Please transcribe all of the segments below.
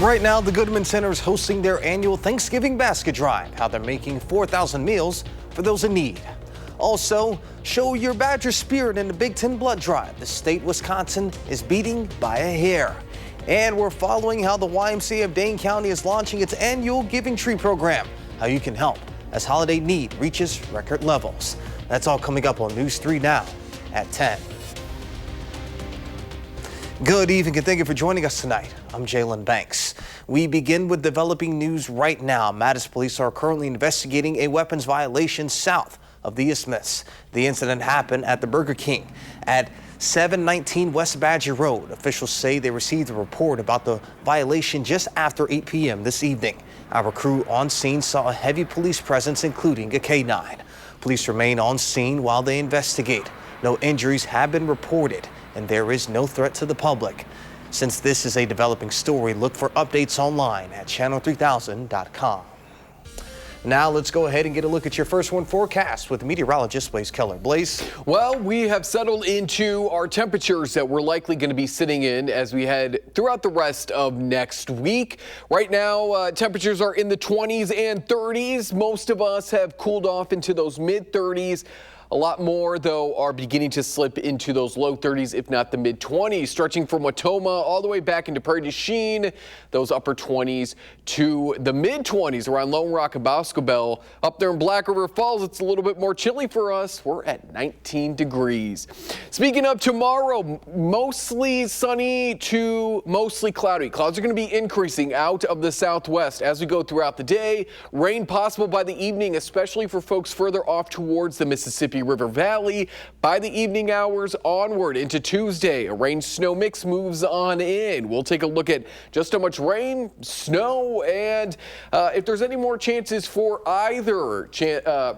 Right now, the Goodman Center is hosting their annual Thanksgiving basket drive, how they're making 4,000 meals for those in need. Also, show your Badger spirit in the Big Ten blood drive. The state Wisconsin is beating by a hair. And we're following how the YMCA of Dane County is launching its annual Giving Tree program, how you can help as holiday need reaches record levels. That's all coming up on News 3 now at 10. Good evening and thank you for joining us tonight. I'm Jalen Banks. We begin with developing news right now. Madison police are currently investigating a weapons violation south of the Isthmus. The incident happened at the Burger King at 719 West Badger Road. Officials say they received a report about the violation just after 8 p.m. this evening. Our crew on scene saw a heavy police presence, including a K9. Police remain on scene while they investigate. No injuries have been reported, and there is no threat to the public. Since this is a developing story, look for updates online at channel3000.com. Now let's go ahead and get a look at your first one forecast with meteorologist Blaze Keller. Blaze? Well, we have settled into our temperatures that we're likely going to be sitting in as we head throughout the rest of next week. Right now, temperatures are in the 20s and 30s. Most of us have cooled off into those mid 30s. A lot more, though, are beginning to slip into those low 30s, if not the mid 20s, stretching from Watoma all the way back into Prairie du Chien, those upper 20s to the mid 20s around Lone Rock and Boscobel. Up there in Black River Falls, it's a little bit more chilly for us. We're at 19 degrees. Speaking of tomorrow, mostly sunny to mostly cloudy. Clouds are going to be increasing out of the southwest as we go throughout the day. Rain possible by the evening, especially for folks further off towards the Mississippi River Valley. By the evening hours onward into Tuesday, a rain-snow mix moves on in. We'll take a look at just how much rain, snow, and if there's any more chances for either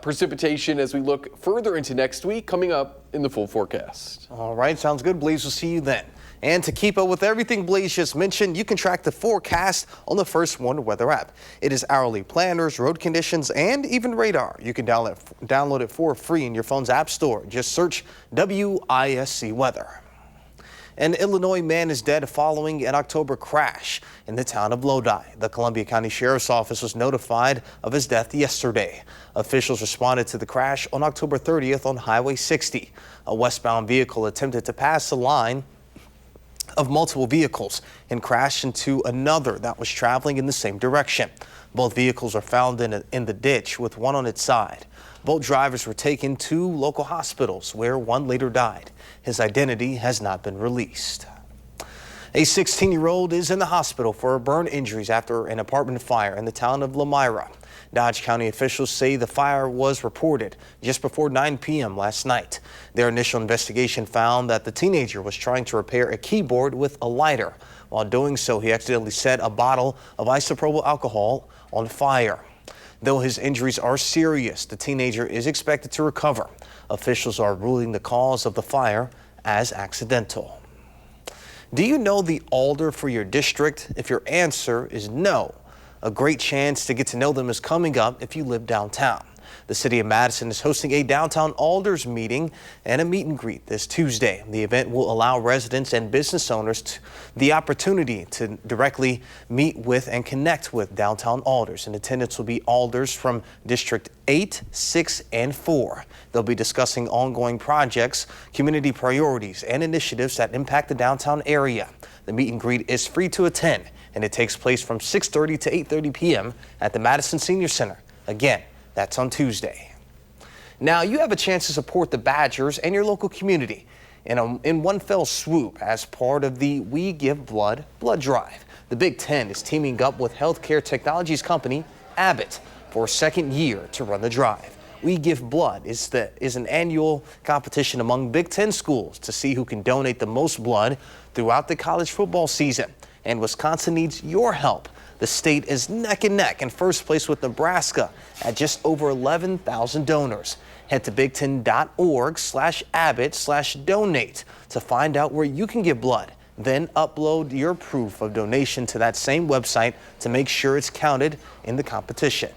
precipitation as we look further into next week, coming up in the full forecast. All right, sounds good. Blaze will see you then. And to keep up with everything Blaze just mentioned, you can track the forecast on the First Warner Weather app. It is hourly planners, road conditions, and even radar. You can download it for free in your phone's app store. Just search WISC Weather. An Illinois man is dead following an October crash in the town of Lodi. The Columbia County Sheriff's Office was notified of his death yesterday. Officials responded to the crash on October 30th on Highway 60. A westbound vehicle attempted to pass the line of multiple vehicles and crashed into another that was traveling in the same direction. Both vehicles are found in the ditch with one on its side. Both drivers were taken to local hospitals where one later died. His identity has not been released. A 16-year-old is in the hospital for burn injuries after an apartment fire in the town of Lamira. Dodge County officials say the fire was reported just before 9 p.m. last night. Their initial investigation found that the teenager was trying to repair a keyboard with a lighter. While doing so, he accidentally set a bottle of isopropyl alcohol on fire. Though his injuries are serious, the teenager is expected to recover. Officials are ruling the cause of the fire as accidental. Do you know the alder for your district? If your answer is no, a great chance to get to know them is coming up if you live downtown. The city of Madison is hosting a downtown alders meeting and a meet and greet this Tuesday. The event will allow residents and business owners the opportunity to directly meet with and connect with downtown alders. In attendance will be alders from District 8, 6, and 4. They'll be discussing ongoing projects, community priorities, and initiatives that impact the downtown area. The meet and greet is free to attend, and it takes place from 6:30 to 8:30 p.m. at the Madison Senior Center. Again, that's on Tuesday. Now you have a chance to support the Badgers and your local community in one fell swoop as part of the We Give Blood Drive. The Big Ten is teaming up with healthcare technologies company Abbott for a second year to run the drive. We Give Blood is an annual competition among Big Ten schools to see who can donate the most blood throughout the college football season. And Wisconsin needs your help. The state is neck and neck in first place with Nebraska at just over 11,000 donors. Head to bigten.org/Abbott/donate to find out where you can give blood. Then upload your proof of donation to that same website to make sure it's counted in the competition.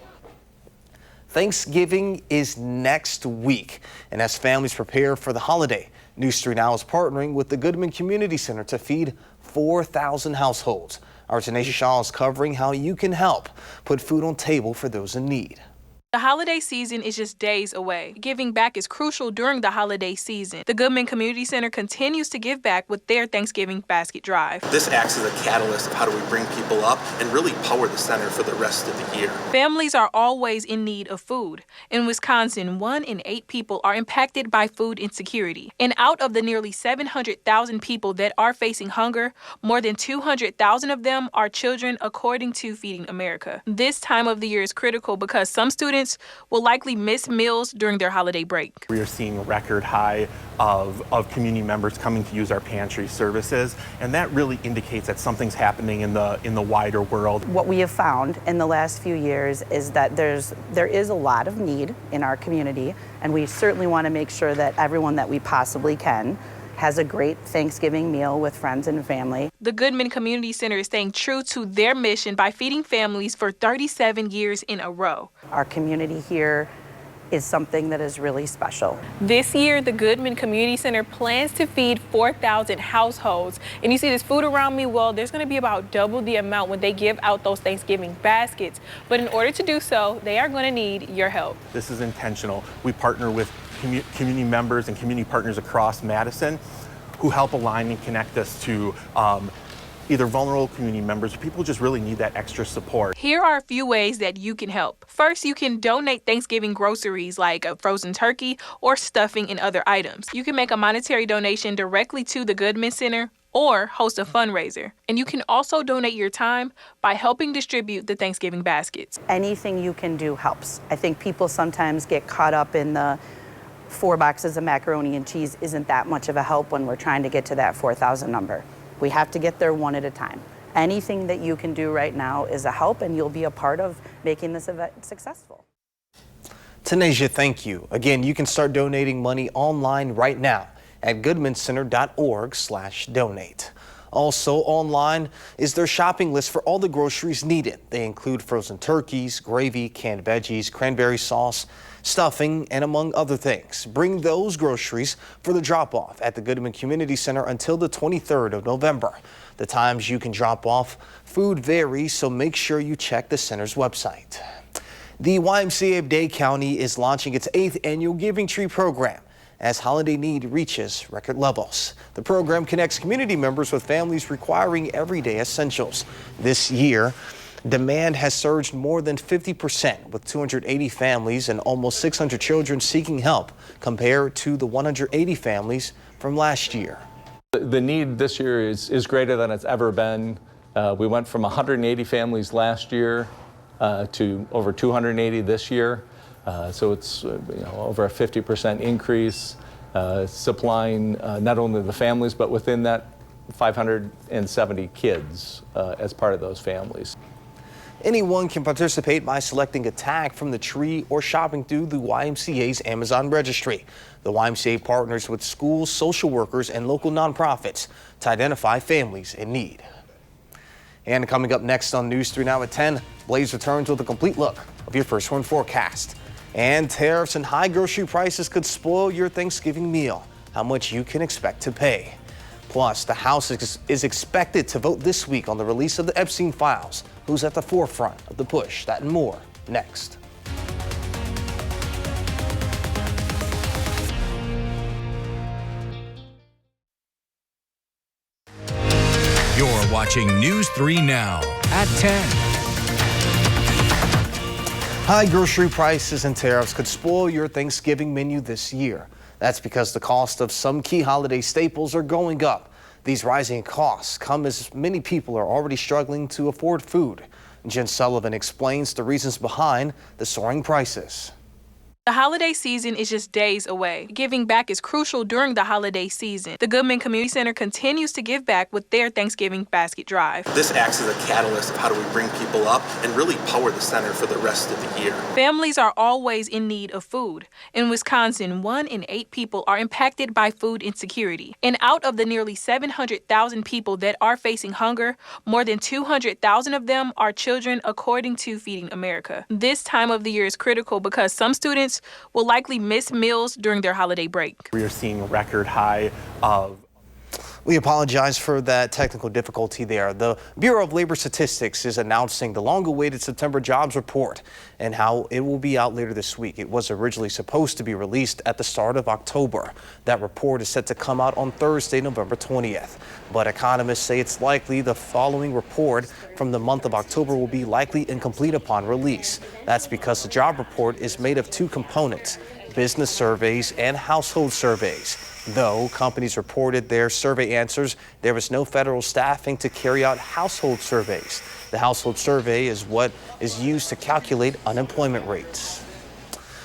Thanksgiving is next week, and as families prepare for the holiday, News 3 Now is partnering with the Goodman Community Center to feed 4,000 households. Our Tanisha Shaw is covering how you can help put food on table for those in need. The holiday season is just days away. Giving back is crucial during the holiday season. The Goodman Community Center continues to give back with their Thanksgiving basket drive. This acts as a catalyst of how do we bring people up and really power the center for the rest of the year. Families are always in need of food. In Wisconsin, 1 in 8 people are impacted by food insecurity. And out of the nearly 700,000 people that are facing hunger, more than 200,000 of them are children, according to Feeding America. This time of the year is critical because some students will likely miss meals during their holiday break. We are seeing a record high of community members coming to use our pantry services, and that really indicates that something's happening in the wider world. What we have found in the last few years is that there is a lot of need in our community, and we certainly want to make sure that everyone that we possibly can has a great Thanksgiving meal with friends and family. The Goodman Community Center is staying true to their mission by feeding families for 37 years in a row. Our community here is something that is really special. This year, the Goodman Community Center plans to feed 4,000 households. And you see this food around me, well, there's gonna be about double the amount when they give out those Thanksgiving baskets. But in order to do so, they are gonna need your help. This is intentional. We partner with community members and community partners across Madison who help align and connect us to either vulnerable community members or people who just really need that extra support. Here are a few ways that you can help. First, you can donate Thanksgiving groceries like a frozen turkey or stuffing and other items. You can make a monetary donation directly to the Goodman Center or host a fundraiser. And you can also donate your time by helping distribute the Thanksgiving baskets. Anything you can do helps. I think people sometimes get caught up in the 4 boxes of macaroni and cheese isn't that much of a help when we're trying to get to that 4,000 number. We have to get there one at a time. Anything that you can do right now is a help, and you'll be a part of making this event successful. Tanisha, thank you. Again, you can start donating money online right now at goodmancenter.org/donate. Also online is their shopping list for all the groceries needed. They include frozen turkeys, gravy, canned veggies, cranberry sauce, stuffing, and among other things. Bring those groceries for the drop-off at the Goodman Community Center until the 23rd of November. The times you can drop off food vary, so make sure you check the center's website. The YMCA of Dade County is launching its 8th annual Giving Tree program as holiday need reaches record levels. The program connects community members with families requiring everyday essentials. This year, demand has surged more than 50%, with 280 families and almost 600 children seeking help compared to the 180 families from last year. The need this year is greater than it's ever been. We went from 180 families last year to over 280 this year. So it's over a 50% increase, supplying not only the families, but within that 570 kids as part of those families. Anyone can participate by selecting a tag from the tree or shopping through the YMCA's Amazon registry. The YMCA partners with schools, social workers, and local nonprofits to identify families in need. And coming up next on News 3 Now at 10, Blaze returns with a complete look of your first one forecast. And tariffs and high grocery prices could spoil your Thanksgiving meal. How much you can expect to pay. Plus, the House is expected to vote this week on the release of the Epstein files. Who's at the forefront of the push? That and more next. You're watching News 3 Now at 10. High grocery prices and tariffs could spoil your Thanksgiving menu this year. That's because the cost of some key holiday staples are going up. These rising costs come as many people are already struggling to afford food. Jen Sullivan explains the reasons behind the soaring prices. The holiday season is just days away. Giving back is crucial during the holiday season. The Goodman Community Center continues to give back with their Thanksgiving basket drive. This acts as a catalyst of how do we bring people up and really power the center for the rest of the year. Families are always in need of food. In Wisconsin, 1 in 8 people are impacted by food insecurity. And out of the nearly 700,000 people that are facing hunger, more than 200,000 of them are children, according to Feeding America. This time of the year is critical because some students will likely miss meals during their holiday break. We are seeing a record high of We apologize for that technical difficulty there. The Bureau of Labor Statistics is announcing the long-awaited September jobs report and how it will be out later this week. It was originally supposed to be released at the start of October. That report is set to come out on Thursday, November 20th. But economists say it's likely the following report from the month of October will be likely incomplete upon release. That's because the job report is made of two components: business surveys and household surveys. Though companies reported their survey answers, there was no federal staffing to carry out household surveys. The household survey is what is used to calculate unemployment rates.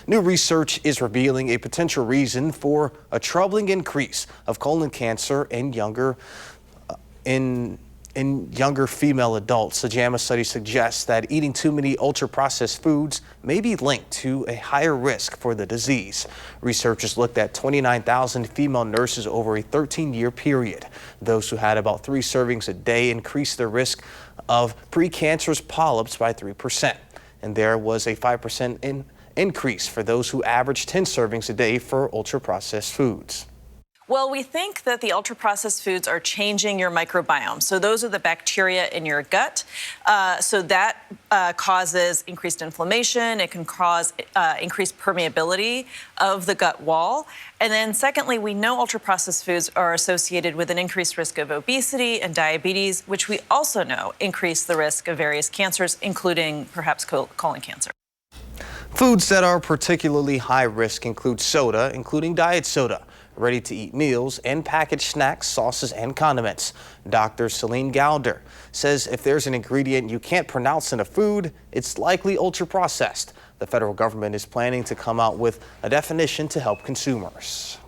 New research is revealing a potential reason for a troubling increase of colon cancer in younger female adults. The JAMA study suggests that eating too many ultra-processed foods may be linked to a higher risk for the disease. Researchers looked at 29,000 female nurses over a 13-year period. Those who had about 3 servings a day increased their risk of precancerous polyps by 3%. And there was a 5% increase for those who averaged 10 servings a day for ultra-processed foods. Well, we think that the ultra-processed foods are changing your microbiome. So those are the bacteria in your gut. So that causes increased inflammation. It can cause increased permeability of the gut wall. And then secondly, we know ultra-processed foods are associated with an increased risk of obesity and diabetes, which we also know increase the risk of various cancers, including perhaps colon cancer. Foods that are particularly high risk include soda, including diet soda, ready-to-eat meals, and packaged snacks, sauces, and condiments. Dr. Celine Galder says if there's an ingredient you can't pronounce in a food, it's likely ultra-processed. The federal government is planning to come out with a definition to help consumers.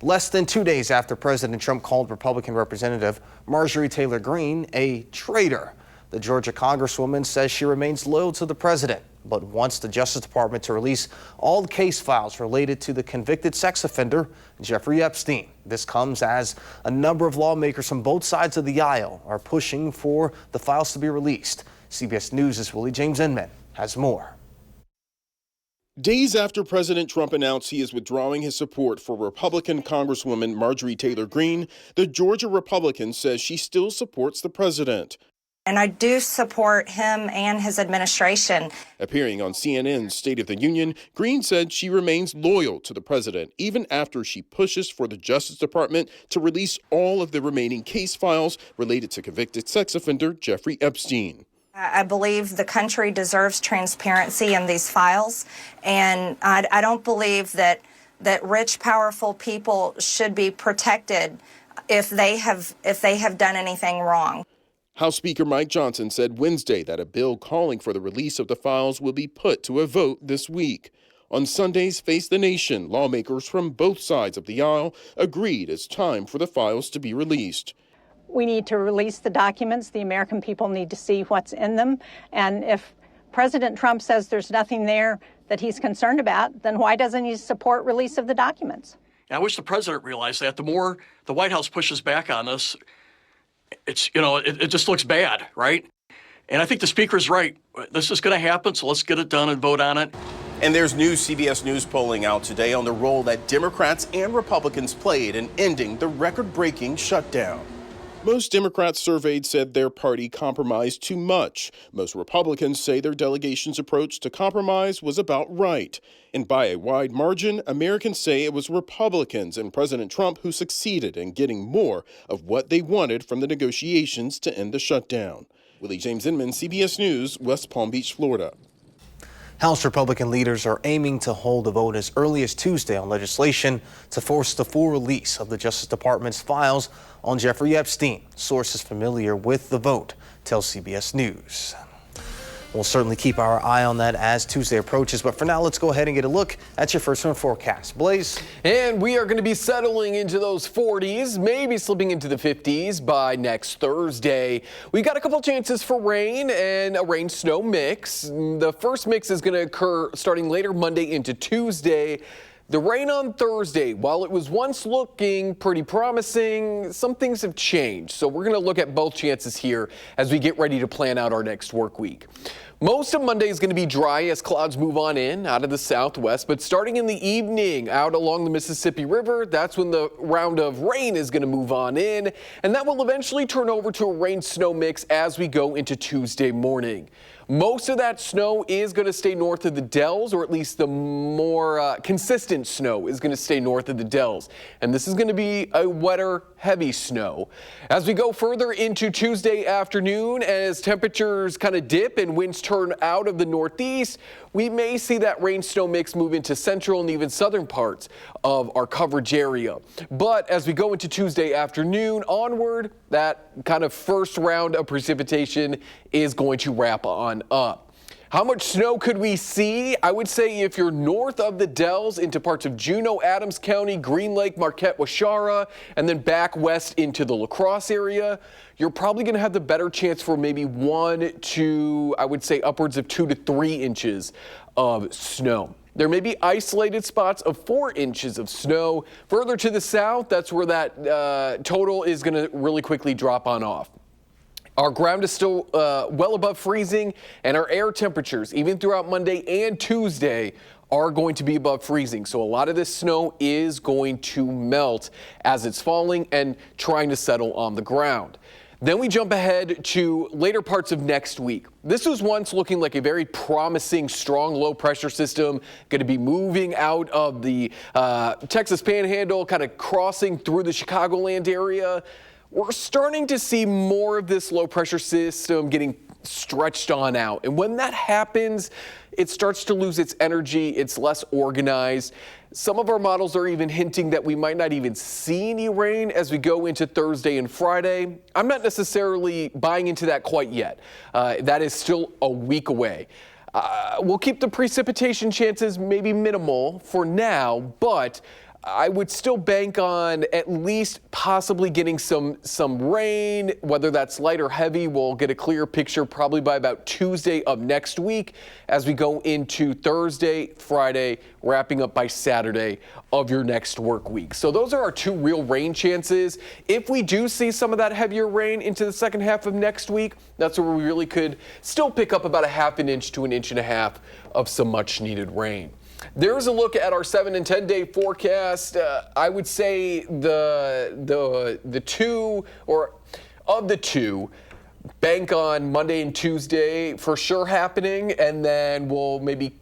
Less than 2 days after President Trump called Republican Representative Marjorie Taylor Greene a traitor, the Georgia Congresswoman says she remains loyal to the president, but wants the Justice Department to release all the case files related to the convicted sex offender, Jeffrey Epstein. This comes as a number of lawmakers from both sides of the aisle are pushing for the files to be released. CBS News' Willie James Inman has more. Days after President Trump announced he is withdrawing his support for Republican Congresswoman Marjorie Taylor Greene, the Georgia Republican says she still supports the president. And I do support him and his administration. Appearing on CNN's State of the Union, Greene said she remains loyal to the president, even after she pushes for the Justice Department to release all of the remaining case files related to convicted sex offender Jeffrey Epstein. I believe the country deserves transparency in these files, and I don't believe that rich, powerful people should be protected if they have done anything wrong. House Speaker Mike Johnson said Wednesday that a bill calling for the release of the files will be put to a vote this week. On Sunday's Face the Nation, lawmakers from both sides of the aisle agreed it's time for the files to be released. We need to release the documents. The American people need to see what's in them. And if President Trump says there's nothing there that he's concerned about, then why doesn't he support release of the documents? I wish the president realized that. The more the White House pushes back on this, it just looks bad, right? And I think the speaker's right. This is going to happen, so let's get it done and vote on it. And there's new CBS News polling out today on the role that Democrats and Republicans played in ending the record-breaking shutdown. Most Democrats surveyed said their party compromised too much. Most Republicans say their delegation's approach to compromise was about right. And by a wide margin, Americans say it was Republicans and President Trump who succeeded in getting more of what they wanted from the negotiations to end the shutdown. Willie James Inman, CBS News, West Palm Beach, Florida. House Republican leaders are aiming to hold a vote as early as Tuesday on legislation to force the full release of the Justice Department's files on Jeffrey Epstein. Sources familiar with the vote tell CBS News. We'll certainly keep our eye on that as Tuesday approaches, but for now, let's go ahead and get a look at your first one forecast. Blaze? And we are going to be settling into those 40s, maybe slipping into the 50s by next Thursday. We've got a couple chances for rain and a rain-snow mix. The first mix is going to occur starting later Monday into Tuesday. The rain on Thursday, while it was once looking pretty promising, some things have changed. So we're going to look at both chances here as we get ready to plan out our next work week. Most of Monday is going to be dry as clouds move on in out of the southwest, but starting in the evening out along the Mississippi River, that's when the round of rain is going to move on in, and that will eventually turn over to a rain-snow mix as we go into Tuesday morning. Most of that snow is going to stay north of the Dells, or at least the more consistent snow is going to stay north of the Dells. And this is going to be a wetter, heavy snow. As we go further into Tuesday afternoon, as temperatures kind of dip and winds turn out of the northeast, we may see that rain-snow mix move into central and even southern parts of our coverage area. But as we go into Tuesday afternoon onward, that kind of first round of precipitation is going to wrap on up. How much snow could we see? I would say if you're north of the Dells into parts of Juneau, Adams County, Green Lake, Marquette, Waushara, and then back west into the La Crosse area, you're probably going to have the better chance for maybe 1 to, I would say, upwards of 2 to 3 inches of snow. There may be isolated spots of 4 inches of snow. Further to the south, that's where that total is going to really quickly drop on off. Our ground is still well above freezing, and our air temperatures, even throughout Monday and Tuesday, are going to be above freezing. So a lot of this snow is going to melt as it's falling and trying to settle on the ground. Then we jump ahead to later parts of next week. This was once looking like a very promising, strong low pressure system, going to be moving out of the Texas Panhandle, kind of crossing through the Chicagoland area. We're starting to see more of this low pressure system getting stretched on out. And when that happens, it starts to lose its energy. It's less organized. Some of our models are even hinting that we might not even see any rain as we go into Thursday and Friday. I'm not necessarily buying into that quite yet. That is still a week away. We'll keep the precipitation chances maybe minimal for now, but I would still bank on at least possibly getting some rain, whether that's light or heavy. We'll get a clear picture probably by about Tuesday of next week as we go into Thursday, Friday, wrapping up by Saturday of your next work week. So those are our 2 real rain chances. If we do see some of that heavier rain into the second half of next week, that's where we really could still pick up about a 1/2 inch to 1.5 inches of some much needed rain. There's a look at our 7 and 10 day forecast. I would say the two, or of the two, bank on Monday and Tuesday for sure happening, and then we'll maybe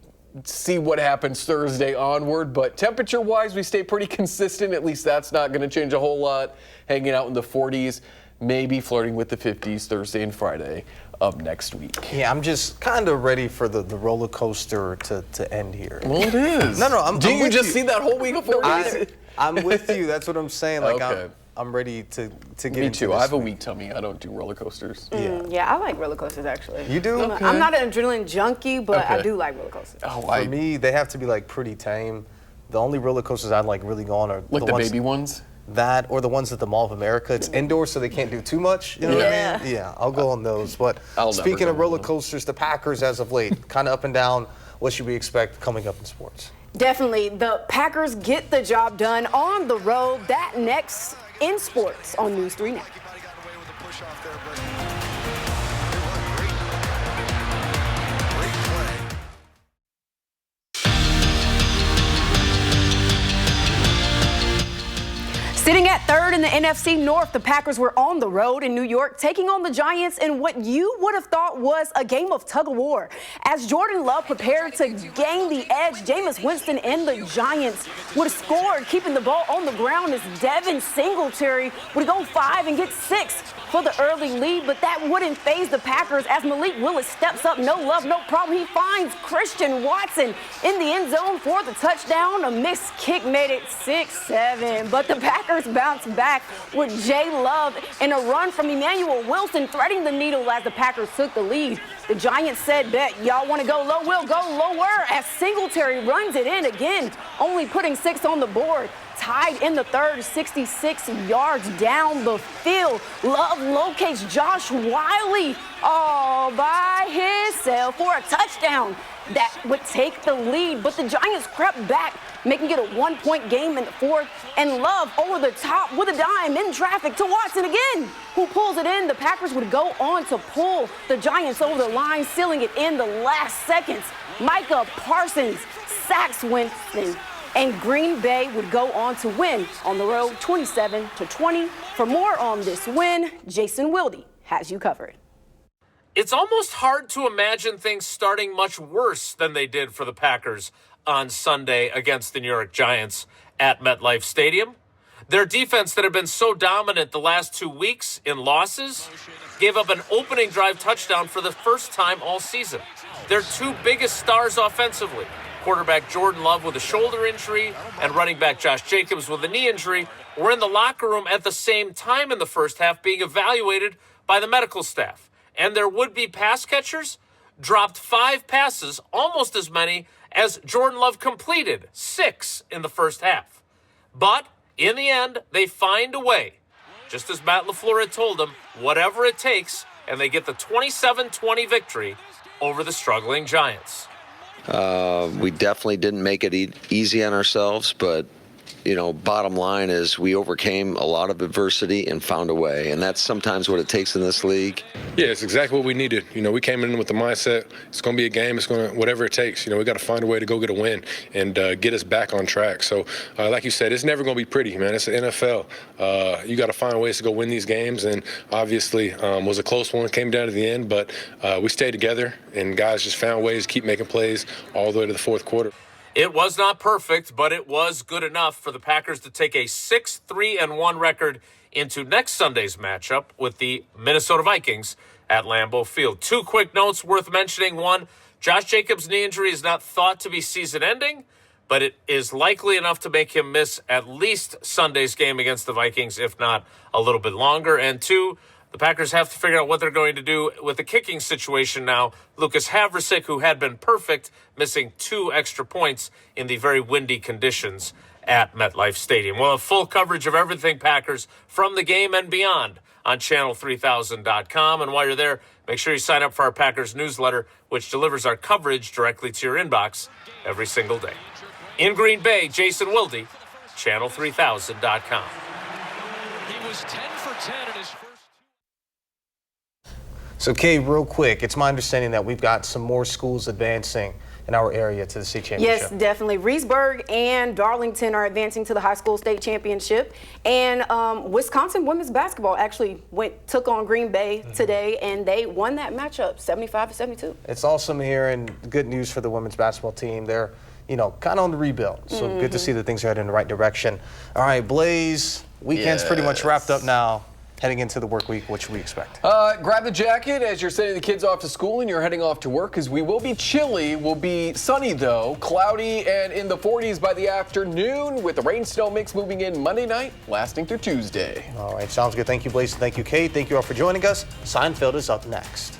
see what happens Thursday onward. But temperature wise, we stay pretty consistent. At least that's not going to change a whole lot. Hanging out in the 40s, maybe flirting with the 50s Thursday and Friday of next week. Yeah, I'm just kind of ready for the roller coaster to end here. Well, it is. No, Do you just see that whole week before? I'm with you. That's what I'm saying. Like, okay. I'm ready to get Me into too. this I have a week. weak tummy. I don't do roller coasters. Yeah, I like roller coasters actually. You do? Okay. I'm not an adrenaline junkie, but I Okay. do like roller coasters. Oh, For me, they have to be like pretty tame. The only roller coasters I like really go on are like the baby ones? That or the ones at the Mall of America. It's indoor, so they can't do too much. You know what I mean? Yeah, I'll go on those. But speaking of roller coasters, the Packers as of late, kind of up and down. What should we expect coming up in sports? Definitely, the Packers get the job done on the road. That next in sports on News 3 Now. Sitting at third in the NFC North, the Packers were on the road in New York, taking on the Giants in what you would have thought was a game of tug-of-war. As Jordan Love prepared to gain the edge, Jameis Winston and the Giants would have scored, keeping the ball on the ground as Devin Singletary would go 5 and get 6 for the early lead, but that wouldn't faze the Packers as Malik Willis steps up, no love, no problem. He finds Christian Watson in the end zone for the touchdown. A missed kick made it 6-7, but the Packers bounced back with Jay Love and a run from Emmanuel Wilson threading the needle as the Packers took the lead. The Giants said, bet y'all want to go low, we'll go lower, as Singletary runs it in again, only putting 6 on the board. tied in the third, 66 yards down the field. Love locates Josh Wiley all by himself for a touchdown that would take the lead, but the Giants crept back, making it a 1-point game in the fourth, and Love over the top with a dime in traffic to Watson again, who pulls it in. The Packers would go on to pull the Giants over the line, sealing it in the last seconds. Micah Parsons sacks Winston, and Green Bay would go on to win on the road 27-20. For more on this win, Jason Wilde has you covered. It's almost hard to imagine things starting much worse than they did for the Packers on Sunday against the New York Giants at MetLife Stadium. Their defense that had been so dominant the last 2 weeks in losses gave up an opening drive touchdown for the first time all season. Their two biggest stars offensively, quarterback Jordan Love with a shoulder injury and running back Josh Jacobs with a knee injury, were in the locker room at the same time in the first half being evaluated by the medical staff. And their would-be pass catchers dropped 5 passes, almost as many as Jordan Love completed, 6 in the first half. But in the end, they find a way, just as Matt LaFleur had told them, whatever it takes, and they get the 27-20 victory over the struggling Giants. We definitely didn't make it easy on ourselves, but bottom line is we overcame a lot of adversity and found a way, and that's sometimes what it takes in this league. Yeah, it's exactly what we needed. We came in with the mindset, it's going to be a game, it's going to, whatever it takes. We got to find a way to go get a win and get us back on track. So, like you said, it's never going to be pretty, man. It's the NFL. You got to find ways to go win these games, and obviously was a close one. It came down to the end, but we stayed together, and guys just found ways to keep making plays all the way to the fourth quarter. It was not perfect, but it was good enough for the Packers to take a 6-3-1 record into next Sunday's matchup with the Minnesota Vikings at Lambeau Field. 2 quick notes worth mentioning. One, Josh Jacobs' knee injury is not thought to be season-ending, but it is likely enough to make him miss at least Sunday's game against the Vikings, if not a little bit longer. And 2, the Packers have to figure out what they're going to do with the kicking situation now. Lucas Havrasik, who had been perfect, missing 2 extra points in the very windy conditions at MetLife Stadium. We'll have full coverage of everything Packers from the game and beyond on channel3000.com. And while you're there, make sure you sign up for our Packers newsletter, which delivers our coverage directly to your inbox every single day. In Green Bay, Jason Wilde, channel3000.com. He was 10 for 10 in his first. So, Kay, real quick, it's my understanding that we've got some more schools advancing in our area to the state championship. Yes, definitely. Reedsburg and Darlington are advancing to the high school state championship. And Wisconsin women's basketball actually took on Green Bay today, and they won that matchup 75-72. It's awesome hearing good news for the women's basketball team. They're, kind of on the rebuild. So good to see that things are heading in the right direction. All right, Blaze, weekend's pretty much wrapped up now. Heading into the work week, what should we expect? Grab the jacket as you're sending the kids off to school and you're heading off to work, because we will be chilly. We'll be sunny, though, cloudy and in the 40s by the afternoon, with the rain-snow mix moving in Monday night, lasting through Tuesday. All right, sounds good. Thank you, Blaze. Thank you, Kate. Thank you all for joining us. Seinfeld is up next.